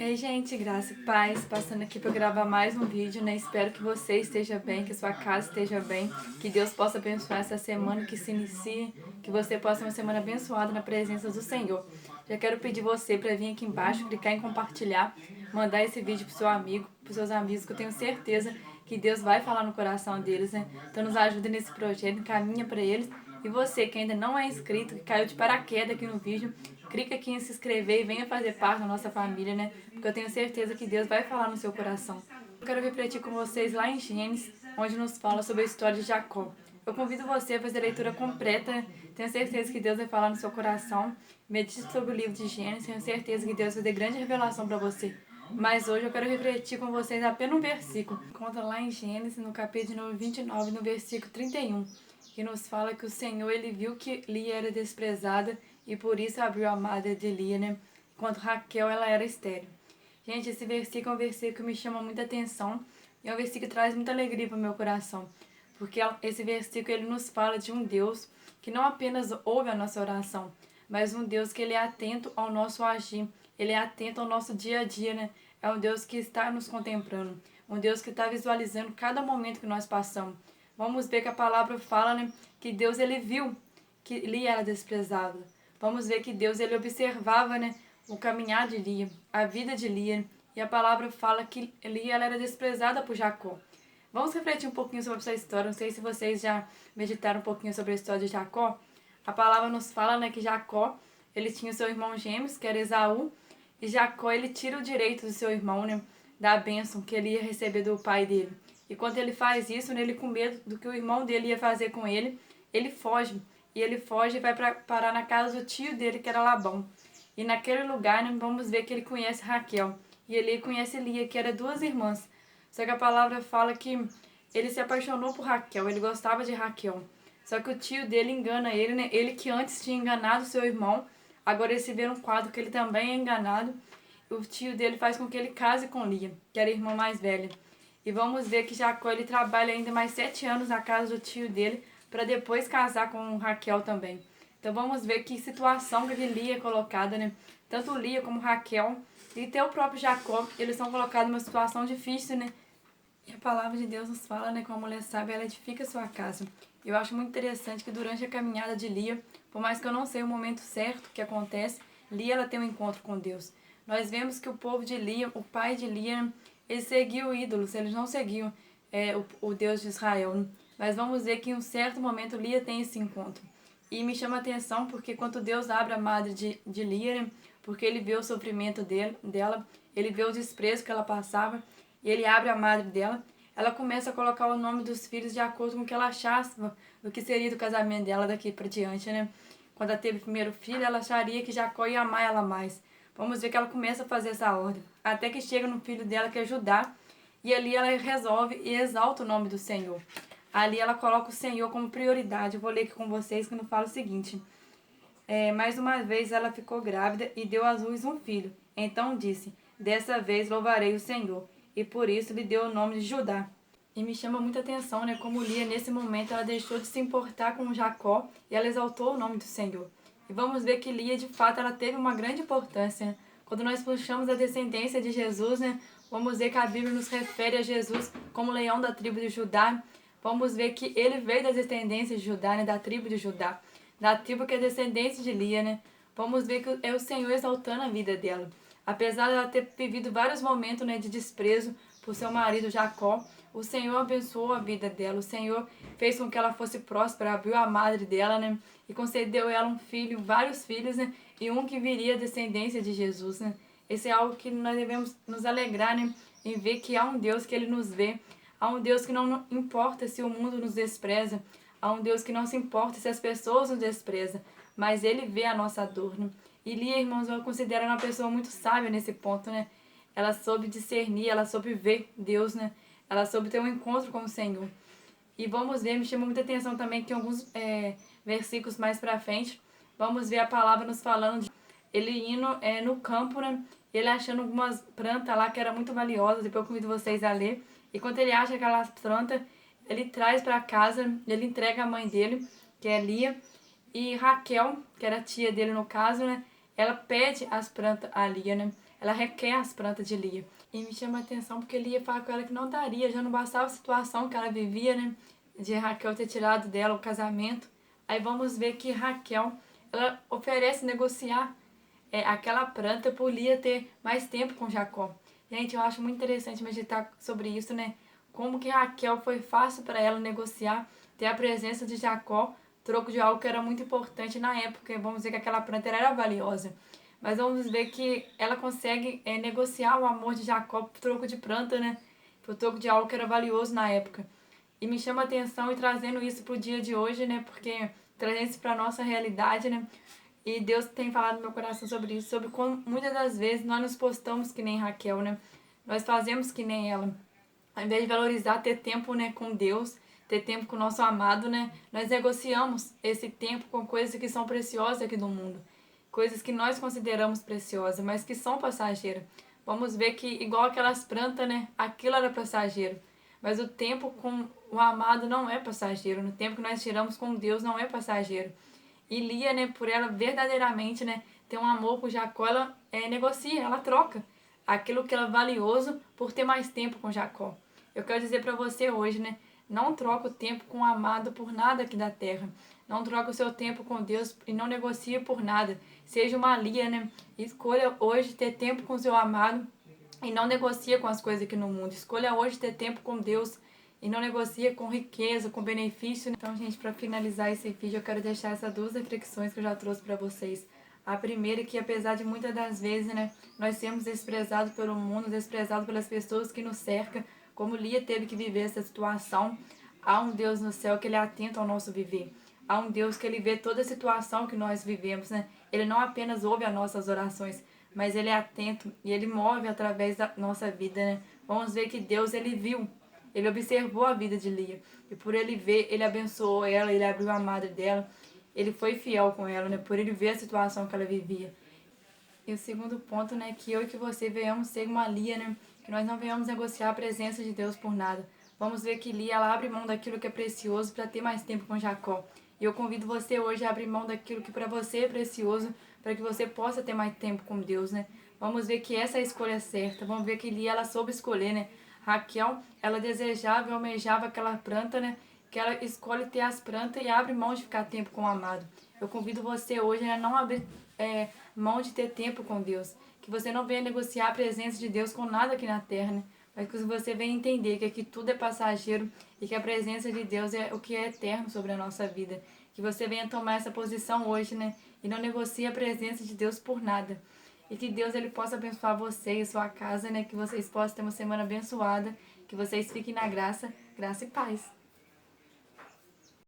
Ei, gente, graça e paz, passando aqui para gravar mais um vídeo, né? Espero que você esteja bem, que sua casa esteja bem, que Deus possa abençoar essa semana que se inicie, que você possa ter uma semana abençoada na presença do Senhor. Já quero pedir você para vir aqui embaixo, clicar em compartilhar, mandar esse vídeo pro seu amigo, pros seus amigos, que eu tenho certeza que Deus vai falar no coração deles, né? Então nos ajuda nesse projeto, encaminha para eles. E você que ainda não é inscrito, que caiu de paraquedas aqui no vídeo, clica aqui em se inscrever e venha fazer parte da nossa família, né? Porque eu tenho certeza que Deus vai falar no seu coração. Eu quero refletir com vocês lá em Gênesis, onde nos fala sobre a história de Jacó. Eu convido você a fazer a leitura completa, tenho certeza que Deus vai falar no seu coração. Medite sobre o livro de Gênesis, tenho certeza que Deus vai ter grande revelação para você. Mas hoje eu quero refletir com vocês apenas um versículo. Conta lá em Gênesis, no capítulo 29, no versículo 31, que nos fala que o Senhor ele viu que Lia era desprezada e por isso abriu a madre de Lia, né? Enquanto Raquel ela era estéril. Gente, esse versículo é um versículo que me chama muita atenção e é um versículo que traz muita alegria para o meu coração. Porque esse versículo ele nos fala de um Deus que não apenas ouve a nossa oração, mas um Deus que ele é atento ao nosso agir, ele é atento ao nosso dia a dia, né? É um Deus que está nos contemplando, um Deus que está visualizando cada momento que nós passamos. Vamos ver que a palavra fala, né, que Deus ele viu que Lia era desprezada. Vamos ver que Deus ele observava, né, o caminhar de Lia, a vida de Lia, e a palavra fala que Lia ela era desprezada por Jacó. Vamos refletir um pouquinho sobre essa história. Não sei se vocês já meditaram um pouquinho sobre a história de Jacó. A palavra nos fala, né, que Jacó ele tinha o seu irmão gêmeos, que era Esaú, e Jacó ele tira o direito do seu irmão, né, da bênção que ele ia receber do pai dele. E quando ele faz isso, né, ele com medo do que o irmão dele ia fazer com ele foge. E ele foge e vai parar na casa do tio dele, que era Labão. E naquele lugar, né, vamos ver que ele conhece Raquel. E ele conhece Lia, que eram duas irmãs. Só que a palavra fala que ele se apaixonou por Raquel, ele gostava de Raquel. Só que o tio dele engana ele, né? Ele que antes tinha enganado seu irmão, agora ele se vê num quadro que ele também é enganado. O tio dele faz com que ele case com Lia, que era a irmã mais velha. E vamos ver que Jacó ele trabalha ainda mais 7 anos na casa do tio dele, para depois casar com Raquel também. Então vamos ver que situação que Lia é colocada, né? Tanto Lia como Raquel e até o próprio Jacó, eles são colocados numa situação difícil, né? E a palavra de Deus nos fala, né, que uma mulher sábia, ela edifica a sua casa. Eu acho muito interessante que durante a caminhada de Lia, por mais que eu não sei o momento certo que acontece, Lia ela tem um encontro com Deus. Nós vemos que o povo de Lia, o pai de Lia, eles seguiam ídolos, eles não seguiam o Deus de Israel, né? Mas vamos ver que em um certo momento Lia tem esse encontro. E me chama a atenção porque quando Deus abre a madre de Lia, né, porque ele vê o sofrimento dela, ele vê o desprezo que ela passava, e ele abre a madre dela, ela começa a colocar o nome dos filhos de acordo com o que ela achasse do que seria do casamento dela daqui para diante, né? Quando ela teve o primeiro filho, ela acharia que Jacó ia amar ela mais. Vamos ver que ela começa a fazer essa ordem, até que chega no filho dela que é Judá, e ali ela resolve e exalta o nome do Senhor. Ali ela coloca o Senhor como prioridade. Eu vou ler aqui com vocês que não fala o seguinte. Mais uma vez ela ficou grávida e deu à luz um filho. Então disse, dessa vez louvarei o Senhor. E por isso lhe deu o nome de Judá. E me chama muita atenção, né? Como Lia, nesse momento, ela deixou de se importar com Jacó e ela exaltou o nome do Senhor. E vamos ver que Lia, de fato, ela teve uma grande importância, né? Quando nós puxamos a descendência de Jesus, né? Vamos ver que a Bíblia nos refere a Jesus como leão da tribo de Judá. Vamos ver que ele veio das descendências de Judá, né? Da tribo de Judá. Da tribo que é descendente de Lia, né? Vamos ver que é o Senhor exaltando a vida dela. Apesar dela ter vivido vários momentos, né, de desprezo por seu marido Jacó, o Senhor abençoou a vida dela. O Senhor fez com que ela fosse próspera, abriu a madre dela, né? E concedeu ela um filho, vários filhos, né? E um que viria a descendência de Jesus, né? Esse é algo que nós devemos nos alegrar, né? Em ver que há um Deus que Ele nos vê. Há um Deus que não importa se o mundo nos despreza. Há um Deus que não se importa se as pessoas nos desprezam. Mas Ele vê a nossa dor, né? E Lia, irmãos, eu considero uma pessoa muito sábia nesse ponto, né? Ela soube discernir, ela soube ver Deus, né? Ela soube ter um encontro com o Senhor. E vamos ver, me chama muita atenção também que em alguns versículos mais pra frente, vamos ver a palavra nos falando de ele indo no campo, né? Ele achando algumas plantas lá que eram muito valiosas, depois eu convido vocês a ler. E quando ele acha aquelas plantas, ele traz para casa, ele entrega a mãe dele, que é Lia, e Raquel, que era a tia dele no caso, né? Ela pede as plantas a Lia, né? ela requer as plantas de Lia. E me chama a atenção porque Lia fala com ela que não daria, já não bastava a situação que ela vivia, né? De Raquel ter tirado dela o casamento. Aí vamos ver que Raquel, ela oferece negociar aquela planta por Lia ter mais tempo com Jacó. Gente, eu acho muito interessante meditar sobre isso, né? Como que Raquel foi fácil para ela negociar, ter a presença de Jacó, troco de algo que era muito importante na época. Vamos ver que aquela planta era valiosa. Mas vamos ver que ela consegue negociar o amor de Jacó por troco de planta, né? Por troco de algo que era valioso na época. E me chama a atenção e trazendo isso para o dia de hoje, né? Porque trazendo isso para a nossa realidade, né? E Deus tem falado no meu coração sobre isso, sobre como muitas das vezes nós nos postamos que nem Raquel, né? Nós fazemos que nem ela. Ao invés de valorizar ter tempo, né, com Deus, ter tempo com o nosso amado, né? Nós negociamos esse tempo com coisas que são preciosas aqui do mundo. Coisas que nós consideramos preciosas, mas que são passageiras. Vamos ver que, igual aquelas plantas, né? Aquilo era passageiro. Mas o tempo com o amado não é passageiro. No tempo que nós tiramos com Deus não é passageiro. E Lia, né, por ela verdadeiramente, né, ter um amor por Jacó, ela negocia, ela troca aquilo que é valioso por ter mais tempo com Jacó. Eu quero dizer para você hoje, né, não troca o tempo com o amado por nada aqui da terra. Não troca o seu tempo com Deus e não negocia por nada. Seja uma Lia, né? Escolha hoje ter tempo com o seu amado e não negocia com as coisas aqui no mundo. Escolha hoje ter tempo com Deus e não negocia com riqueza, com benefício. Então, gente, para finalizar esse vídeo, eu quero deixar essas duas reflexões que eu já trouxe para vocês. A primeira é que, apesar de muitas das vezes, né, nós sermos desprezados pelo mundo, desprezados pelas pessoas que nos cercam, como Lia teve que viver essa situação, há um Deus no céu que ele é atento ao nosso viver. Há um Deus que ele vê toda a situação que nós vivemos, né? Ele não apenas ouve as nossas orações, mas ele é atento e ele move através da nossa vida, né? Vamos ver que Deus, ele viu, ele observou a vida de Lia. E por ele ver, ele abençoou ela, ele abriu a madre dela, ele foi fiel com ela, né? Por ele ver a situação que ela vivia. E o segundo ponto, né, que eu e que você venhamos ser uma Lia, né, que nós não venhamos negociar a presença de Deus por nada. Vamos ver que Lia, ela abre mão daquilo que é precioso para ter mais tempo com Jacó. E eu convido você hoje a abrir mão daquilo que para você é precioso, para que você possa ter mais tempo com Deus, né? Vamos ver que essa é a escolha certa. Vamos ver que Lia, ela soube escolher, né? Raquel, ela desejava e almejava aquela planta, né? Que ela escolhe ter as plantas e abre mão de ficar tempo com o amado. Eu convido você hoje a não abrir mão de ter tempo com Deus. Que você não venha negociar a presença de Deus com nada aqui na terra, né? Mas que você venha entender que aqui tudo é passageiro e que a presença de Deus é o que é eterno sobre a nossa vida. Que você venha tomar essa posição hoje, né? E não negocie a presença de Deus por nada. E que Deus ele possa abençoar você e sua casa, né? Que vocês possam ter uma semana abençoada. Que vocês fiquem na graça, graça e paz.